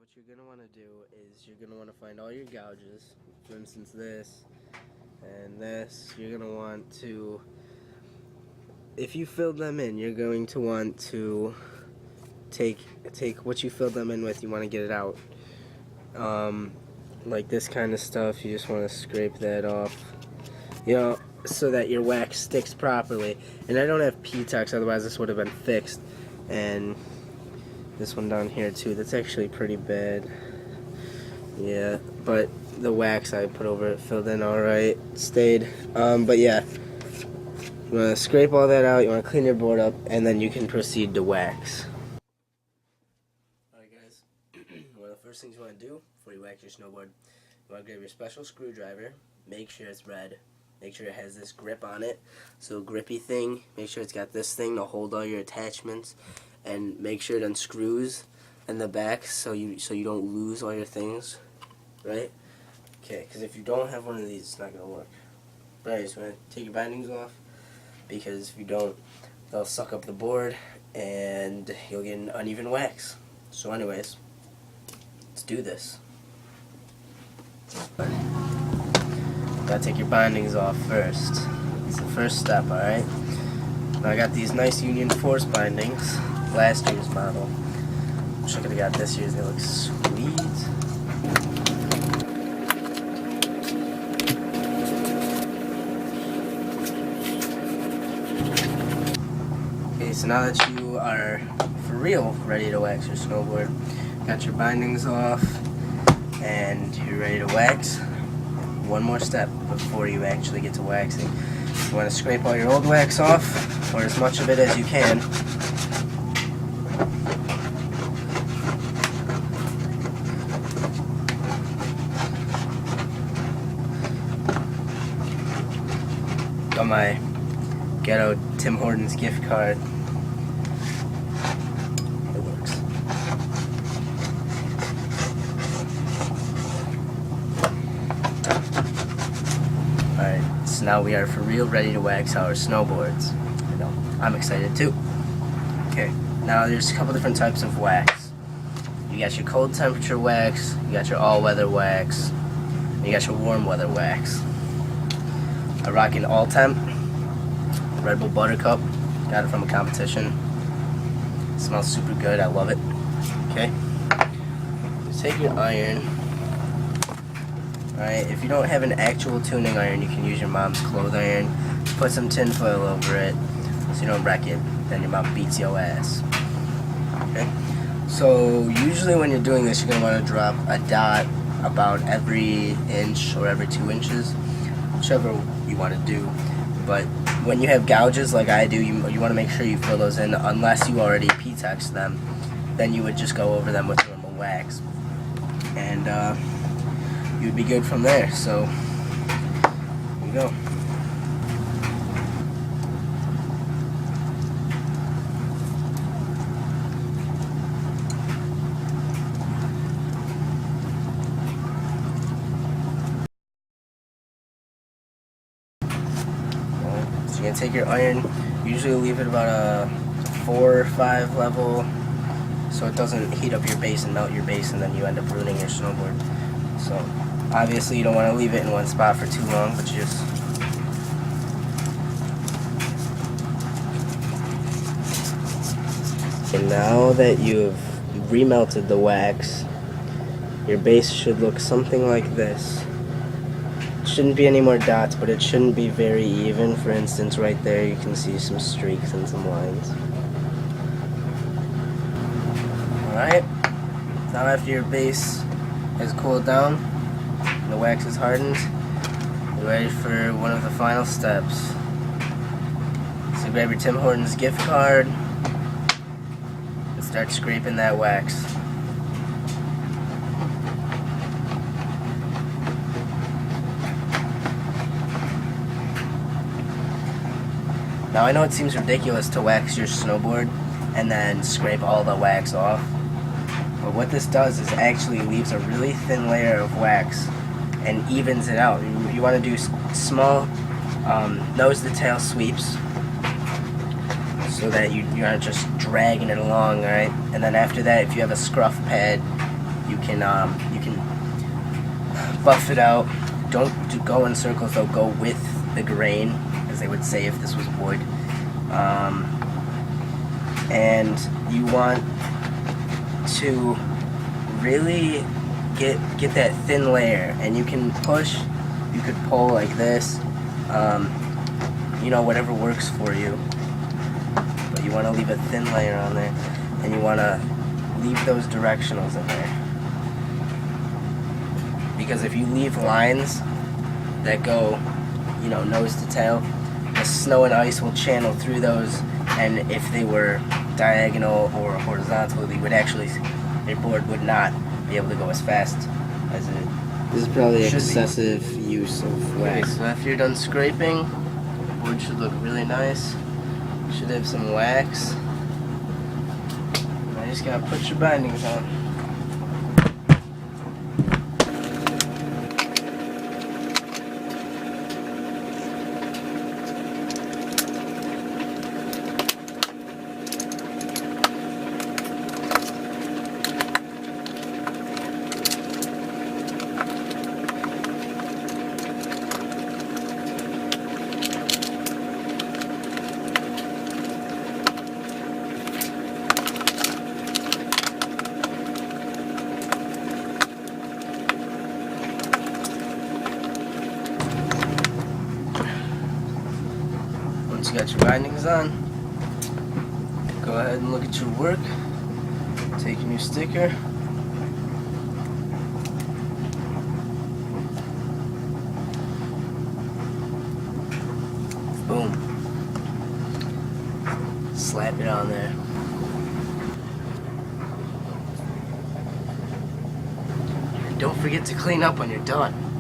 what you're going to want to do is you're going to want to find all your gouges. For instance, this and this. You're going to want to, if you filled them in, you're going to want to take what you filled them in with, you want to get it out. Like this kind of stuff, you just want to scrape that off, you know, so that your wax sticks properly. And I don't have P-Tex, otherwise this would have been fixed. And this one down here too, that's actually pretty bad. Yeah, but the wax I put over it filled in alright, stayed. But yeah, you want to scrape all that out, you want to clean your board up, and then you can proceed to wax. Alright guys, one of the first things you want to do before you wax your snowboard, you want to grab your special screwdriver, make sure it's red, make sure it has this grip on it, so grippy thing, make sure it's got this thing to hold all your attachments, and make sure it unscrews in the back so you don't lose all your things, right? Okay, because if you don't have one of these, it's not going to work. Right, so you want to take your bindings off, because if you don't, they'll suck up the board and you'll get an uneven wax. So anyways, let's do this. Gotta take your bindings off first. It's the first step, alright? Now I got these nice Union Force bindings, last year's model. Wish I could've got this year's, they look sweet. Okay, so now that you are for real ready to wax your snowboard, got your bindings off, and you're ready to wax, one more step before you actually get to waxing. You want to scrape all your old wax off, or as much of it as you can. Got my ghetto Tim Hortons gift card. It works. Alright, so now we are for real ready to wax our snowboards. I know, I'm excited too. Okay, now there's a couple different types of wax. You got your cold temperature wax, you got your all-weather wax, and you got your warm weather wax. I rock an all-temp Red Bull Buttercup. Got it from a competition. It smells super good. I love it. Okay. Just take your iron. Alright, if you don't have an actual tuning iron, you can use your mom's clothes iron. Put some tin foil over it so you don't wreck it. Then your mom beats your ass. Okay. So usually when you're doing this, you're going to want to drop a dot about every inch or every 2 inches. Whichever you want to do. But when you have gouges like I do, you want to make sure you fill those in, unless you already P-Tex them. Then you would just go over them with normal wax, and you'd be good from there. So here you go. So you're going to take your iron, usually leave it about a 4 or 5 level so it doesn't heat up your base and melt your base, and then you end up ruining your snowboard. So obviously you don't want to leave it in one spot for too long, but you just and now that you've remelted the wax, your base should look something like this. Shouldn't be any more dots, but it shouldn't be very even. For instance, right there you can see some streaks and some lines. Alright, now after your base has cooled down and the wax is hardened, you're ready for one of the final steps. So grab your Tim Hortons gift card and start scraping that wax. Now I know it seems ridiculous to wax your snowboard and then scrape all the wax off, but what this does is actually leaves a really thin layer of wax and evens it out. You want to do small nose to tail sweeps so that you're not just dragging it along, alright? And then after that, if you have a scruff pad, you can buff it out. Don't go in circles though, go with the grain, as they would say if this was wood. And you want to really get that thin layer, and you can push, you could pull like this, you know, whatever works for you, but you want to leave a thin layer on there, and you want to leave those directionals in there, because if you leave lines that go, you know, nose to tail, the snow and ice will channel through those, and if they were diagonal or horizontal, they would actually, your board would not be able to go as fast as it This is probably should excessive use of Okay, wax. so after you're done scraping, the board should look really nice. Should have some wax. Now you just gotta put your bindings on. Once you got your bindings on, go ahead and look at your work. Take your new sticker. Boom. Slap it on there. And don't forget to clean up when you're done.